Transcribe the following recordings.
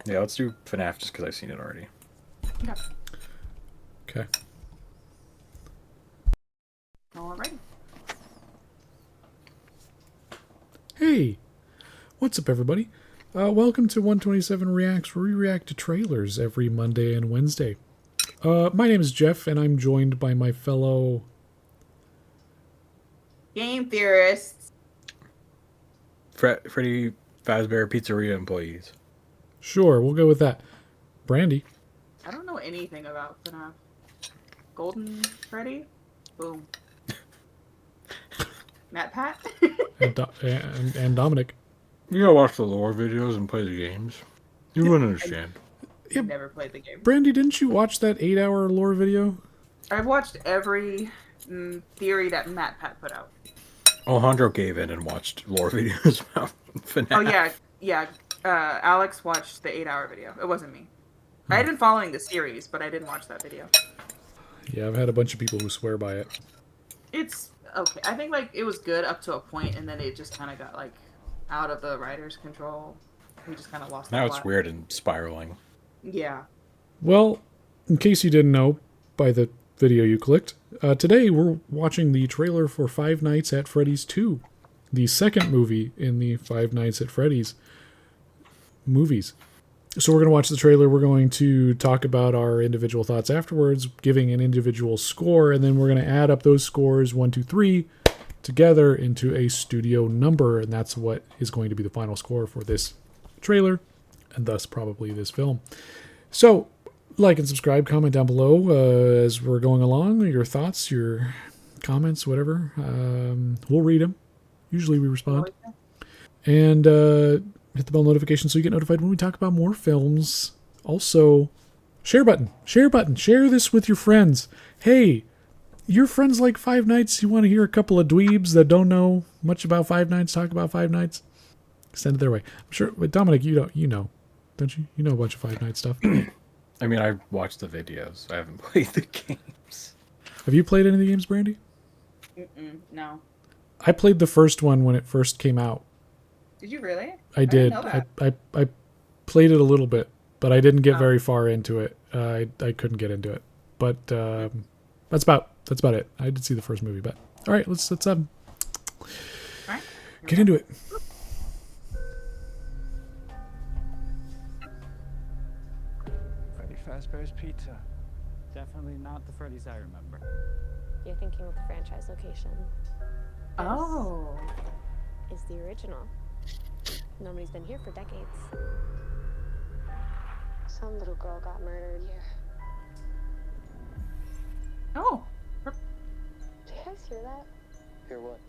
Yeah, let's do FNAF just because I've seen it already. Okay. Okay. Alright. Hey, what's up, everybody? Welcome to 127 Reacts, where we react to trailers every Monday and Wednesday. My name is Jeff, and I'm joined by my fellow... Game theorists. Freddy Fazbear Pizzeria employees. Sure, we'll go with that. Brandy. I don't know anything about FNAF. Golden Freddy? Boom. Matt Pat? and Dominic. You gotta watch the lore videos and play the games. You wouldn't understand. Yep. Never played the game. Brandy, didn't you watch that 8-hour lore video? I've watched every theory that Matt Pat put out. Alejandro gave in and watched lore videos about FNAF. Oh, yeah. Alex watched the 8-hour video. It wasn't me. I had been following the series, but I didn't watch that video. Yeah, I've had a bunch of people who swear by it. It's okay. I think, like, it was good up to a point, and then it just kind of got, like, out of the writer's control. We just kind of lost the Now plot. it's weird and spiraling. Yeah. Well, in case you didn't know by the video you clicked, today we're watching the trailer for Five Nights at Freddy's 2, the second movie in the Five Nights at Freddy's movies. So we're going to watch the trailer, we're going to talk about our individual thoughts afterwards, giving an individual score, and then we're going to add up those scores, 1, 2, 3, together into a studio number, and that's what is going to be the final score for this trailer, and thus probably this film. So, like and subscribe, comment down below as we're going along, your thoughts, your comments, whatever. We'll read them. Usually we respond. And hit the bell notification so you get notified when we talk about more films. Also, share button. Share button. Share this with your friends. Hey, your friends like Five Nights? You want to hear a couple of dweebs that don't know much about Five Nights talk about Five Nights? Send it their way. I'm sure, but Dominic, you know, don't you? You know a bunch of Five Nights stuff. I mean, I've watched the videos. I haven't played the games. Have you played any of the games, Brandy? No. I played the first one when it first came out. Did you really? I did. Didn't know that. I played it a little bit, but I didn't get very far into it. I couldn't get into it. But that's about it. I did see the first movie, but all right, let's All right. get into it. Freddy Fazbear's Pizza. Definitely not the Freddys I remember. You're thinking of the franchise location. Oh. Is the original. Nobody's been here for decades. Some little girl got murdered here. Oh. Did you guys hear that? Hear what?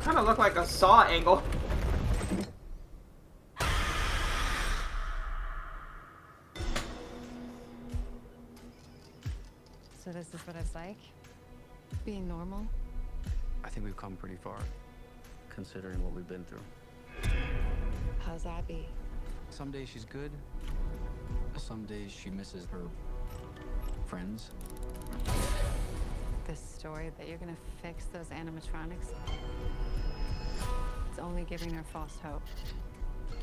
Kind of looked like a Saw angle. So this is what it's like? Being normal? I think we've come pretty far, considering what we've been through. How's Abby? Some days she's good. Some days she misses her friends. This story that you're gonna fix those animatronics? It's only giving her false hope.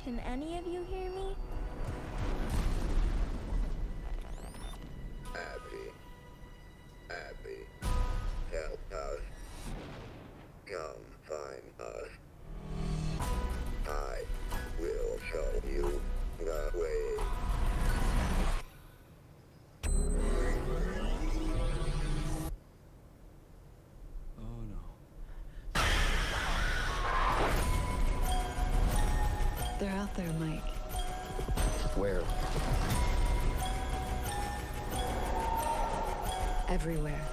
Can any of you hear me? Abby, help us. Come find us. I will show you the way. Oh no. They're out there, Mike. Where? Everywhere.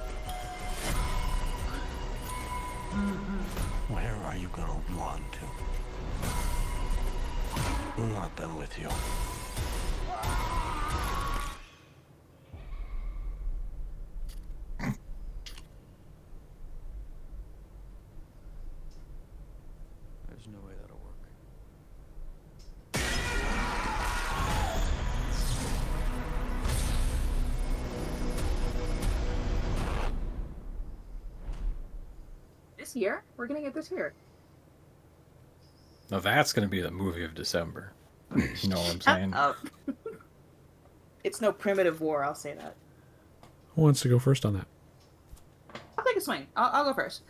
Where are you gonna run to? I'm not done with you. There's no way that'll work. this year? We're getting it this year. Now that's going to be the movie of December. You know what I'm saying? It's no primitive war, I'll say that. Who wants to go first on that? I'll take a swing. I'll go first.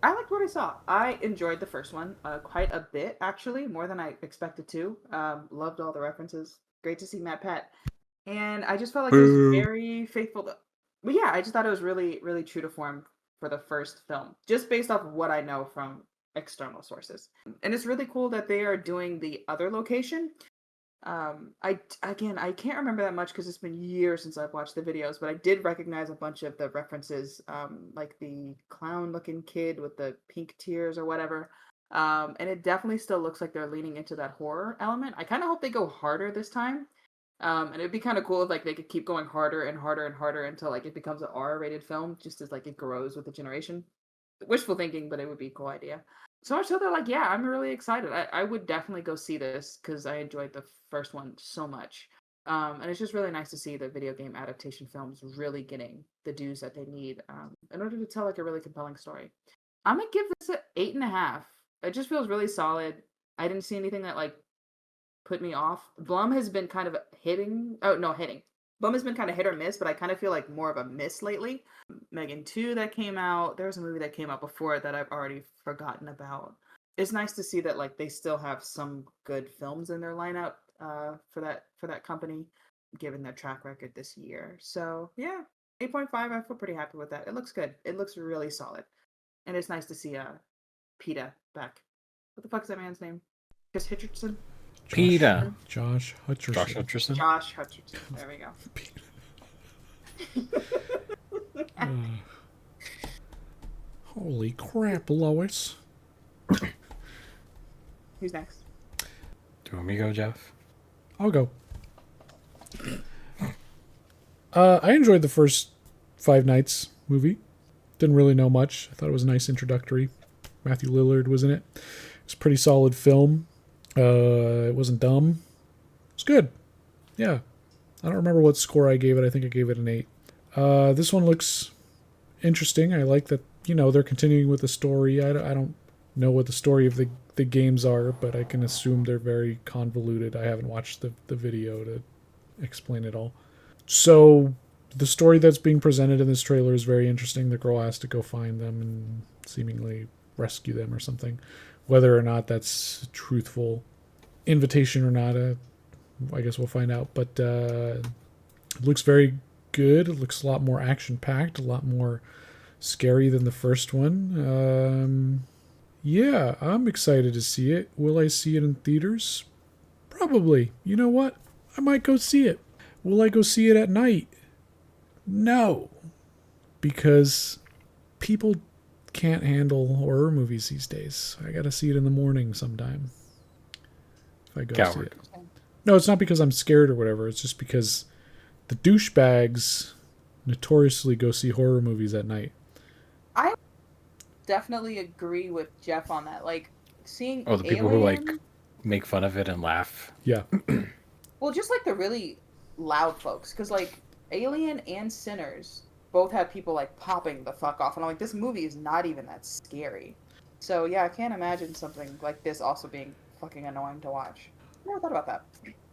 I liked what I saw. I enjoyed the first one quite a bit, actually, more than I expected to. Loved all the references. Great to see Matt Pat. And I just felt like it was very faithful. But yeah, I just thought it was really, really true to form for the first film, just based off of what I know from external sources. And it's really cool that they are doing the other location. I can't remember that much because it's been years since I've watched the videos, but I did recognize a bunch of the references, like the clown-looking kid with the pink tears or whatever. And it definitely still looks like they're leaning into that horror element. I kind of hope they go harder this time. And it'd be kind of cool if like they could keep going harder and harder and harder until like it becomes an R-rated film, just as like it grows with the generation. Wishful thinking, but it would be a cool idea. So much so that like, yeah, I'm really excited. I would definitely go see this because I enjoyed the first one so much. And it's just really nice to see the video game adaptation films really getting the dues that they need in order to tell like a really compelling story. I'm gonna give this an 8.5. It just feels really solid. I didn't see anything that like put me off. Blum has been kind of hitting. Blum has been kind of hit or miss, but I kind of feel like more of a miss lately. Megan 2 that came out. There was a movie that came out before it that I've already forgotten about. It's nice to see that like they still have some good films in their lineup for that company, given their track record this year. So yeah, 8.5. I feel pretty happy with that. It looks good. It looks really solid, and it's nice to see PETA back. What the fuck is that man's name? Chris Hitcherson. PETA. Josh Hutcherson. Josh Hutcherson. There we go. Holy crap, Lois. Who's next? Do you want me to go, Jeff? I'll go. I enjoyed the first Five Nights movie. Didn't really know much. I thought it was a nice introductory. Matthew Lillard was in it. It's a pretty solid film. It wasn't dumb. It's good. Yeah. I don't remember what score I gave it. I think I gave it an 8. This one looks interesting. I like that, they're continuing with the story. I don't know what the story of the games are, but I can assume they're very convoluted. I haven't watched the video to explain it all. So the story that's being presented in this trailer is very interesting. The girl has to go find them and seemingly rescue them or something. Whether or not that's a truthful invitation or not, I guess we'll find out. But it looks very good. It looks a lot more action-packed, a lot more scary than the first one. Yeah, I'm excited to see it. Will I see it in theaters? Probably. You know what? I might go see it. Will I go see it at night? No. Because people can't handle horror movies these days. I gotta see it in the morning sometime. If I go see it. No, it's not because I'm scared or whatever. It's just because the douchebags notoriously go see horror movies at night. I definitely agree with Jeff on that. Like seeing the people who like make fun of it and laugh. Yeah. Well, just like the really loud folks, because like Alien and Sinners both have people like popping the fuck off, and I'm like, this movie is not even that scary. So yeah, I can't imagine something like this also being fucking annoying to watch. I never thought about that.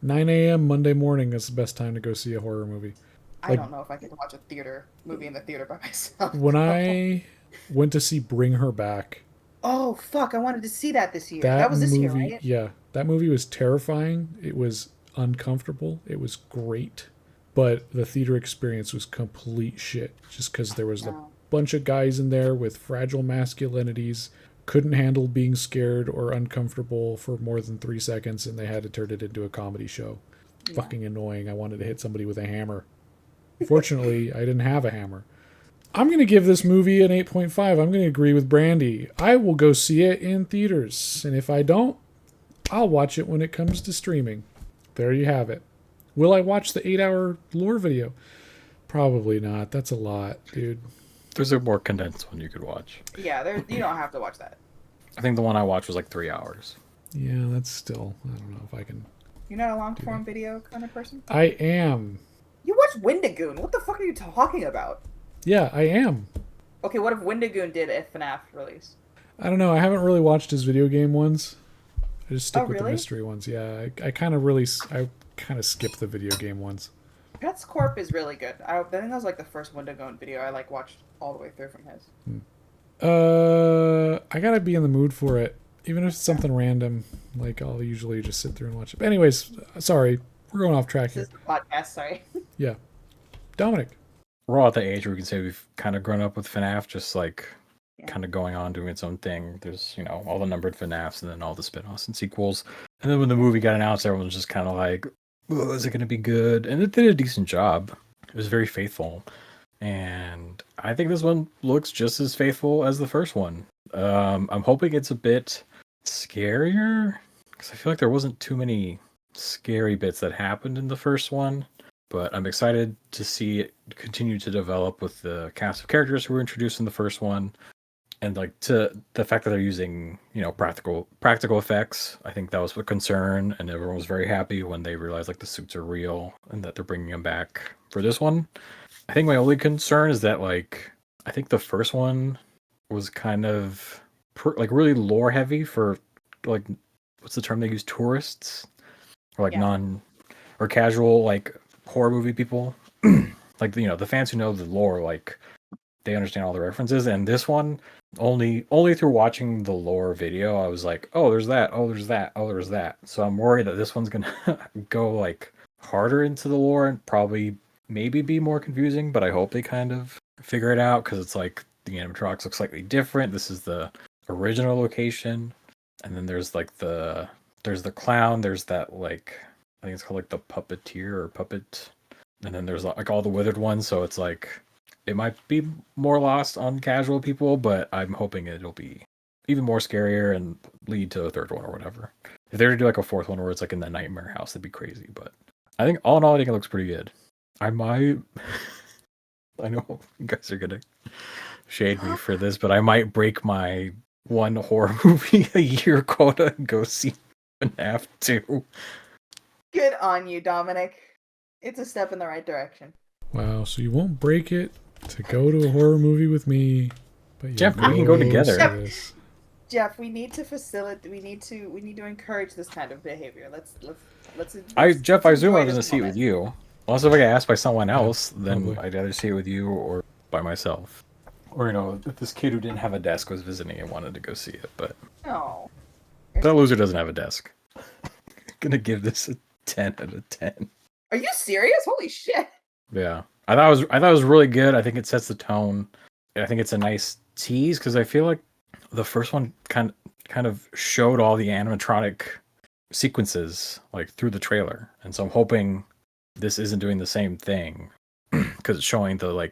9 a.m. Monday morning is the best time to go see a horror movie. I don't know if I could watch a movie in the theater by myself. When I went to see Bring Her Back. Oh fuck! I wanted to see that this year. That was this year, right? Yeah, that movie was terrifying. It was uncomfortable. It was great. But the theater experience was complete shit. Just because there was a bunch of guys in there with fragile masculinities, couldn't handle being scared or uncomfortable for more than 3 seconds, and they had to turn it into a comedy show. Yeah. Fucking annoying. I wanted to hit somebody with a hammer. Fortunately, I didn't have a hammer. I'm going to give this movie an 8.5. I'm going to agree with Brandy. I will go see it in theaters. And if I don't, I'll watch it when it comes to streaming. There you have it. Will I watch the 8-hour lore video? Probably not. That's a lot, dude. There's a more condensed one you could watch. Yeah, you don't have to watch that. I think the one I watched was like 3 hours. Yeah, that's still... I don't know if I can... You're not a long-form video kind of person? I am. You watched Wendigoon. What the fuck are you talking about? Yeah, I am. Okay, what if Wendigoon did a FNAF release? I don't know. I haven't really watched his video game ones. I just stick Oh, with the really? mystery ones. Yeah, I kind of skip the video game ones. Pets Corp is really good. I think that was like the first one to go in video. I like watched all the way through from his. I gotta be in the mood for it. Even if it's something random, like I'll usually just sit through and watch it. But anyways, sorry, we're going off track here. This is the podcast, sorry. Yeah, Dominic. We're all at the age where we can say we've kind of grown up with FNAF, just like Yeah. kind of going on doing its own thing. There's, all the numbered FNAFs and then all the spin-offs and sequels. And then when the movie got announced, everyone was just kind of like, oh, is it going to be good? And it did a decent job. It was very faithful. And I think this one looks just as faithful as the first one. I'm hoping it's a bit scarier, because I feel like there wasn't too many scary bits that happened in the first one. But I'm excited to see it continue to develop with the cast of characters who were introduced in the first one, and like to the fact that they're using practical effects. I think that was a concern, and everyone was very happy when they realized like the suits are real and that they're bringing them back for this one. I think my only concern is that like I think the first one was kind of really lore heavy for like what's the term they use, tourists or like non or casual like horror movie people. Like the fans who know the lore, like they understand all the references. And this one, only through watching the lore video, I was like, oh, there's that, oh, there's that, oh, there's that. So I'm worried that this one's gonna go like harder into the lore and probably maybe be more confusing, but I hope they kind of figure it out, because it's like the animatronics look slightly different. This is the original location, and then there's the clown, there's that like I think it's called like the puppeteer or puppet, and then there's like all the withered ones. So it's like it might be more lost on casual people, but I'm hoping it'll be even more scarier and lead to a third one or whatever. If they were to do like a fourth one where it's like in the nightmare house, that'd be crazy. But I think all in all, I think it looks pretty good. I might I know you guys are gonna shade me for this, but I might break my one horror movie a year quota and go see FNAF 2. Good on you, Dominic. It's a step in the right direction. Wow, so you won't break it to go to a horror movie with me, but Jeff, we can go together. Jeff, we need to facilitate. We need to encourage this kind of behavior. Let's. Jeff, I assume I was enjoy gonna this see it moment. with you. Unless if I get asked by someone else, then probably. I'd either see it with you or by myself. Or if this kid who didn't have a desk was visiting and wanted to go see it, but No. that loser doesn't have a desk. Gonna give this a 10 out of 10. Are you serious? Holy shit! Yeah, I thought it was really good. I think it sets the tone. I think it's a nice tease, because I feel like the first one kind of showed all the animatronic sequences like through the trailer, and so I'm hoping this isn't doing the same thing, because it's showing the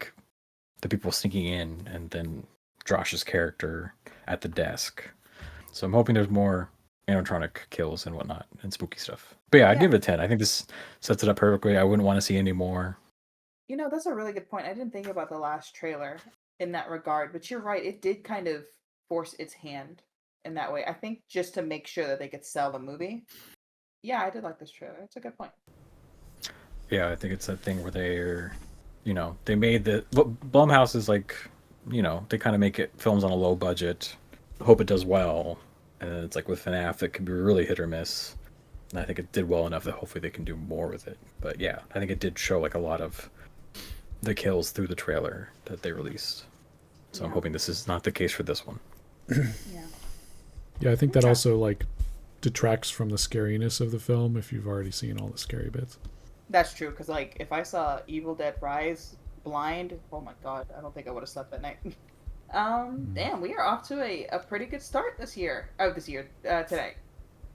people sneaking in and then Josh's character at the desk. So I'm hoping there's more animatronic kills and whatnot and spooky stuff. But yeah, I'd give it a 10. I think this sets it up perfectly. I wouldn't want to see any more. That's a really good point. I didn't think about the last trailer in that regard, but you're right. It did kind of force its hand in that way. I think just to make sure that they could sell the movie. Yeah, I did like this trailer. It's a good point. Yeah, I think it's that thing where they're, they made Blumhouse is like, they kind of make it films on a low budget, hope it does well, and then it's like with FNAF, it could be really hit or miss. And I think it did well enough that hopefully they can do more with it. But yeah, I think it did show like a lot of the kills through the trailer that they released. So I'm hoping this is not the case for this one. Yeah, I think that also like detracts from the scariness of the film if you've already seen all the scary bits. That's true, because if I saw Evil Dead Rise blind, oh my god, I don't think I would have slept that night. Damn, we are off to a pretty good start this year. Today.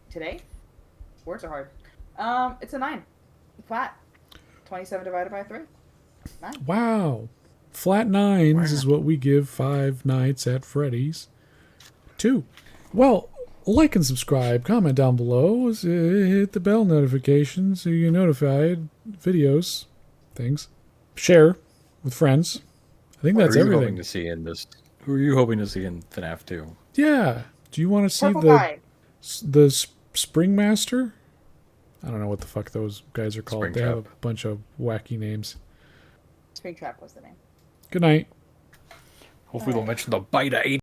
Today? Words are hard. It's a 9. Flat. 27 divided by 3. 9. Wow. Flat 9s is what we give Five Nights at Freddy's 2. Well, like and subscribe, comment down below, hit the bell notification so you get notified, videos, things. Share with friends. I think that's everything. Who are you hoping to see in FNAF 2? Yeah. Do you want to see Purple guy. the Spring Master? I don't know what the fuck those guys are called. They have a bunch of wacky names. Springtrap was the name. Good night. Hopefully they'll mention the Bite 80.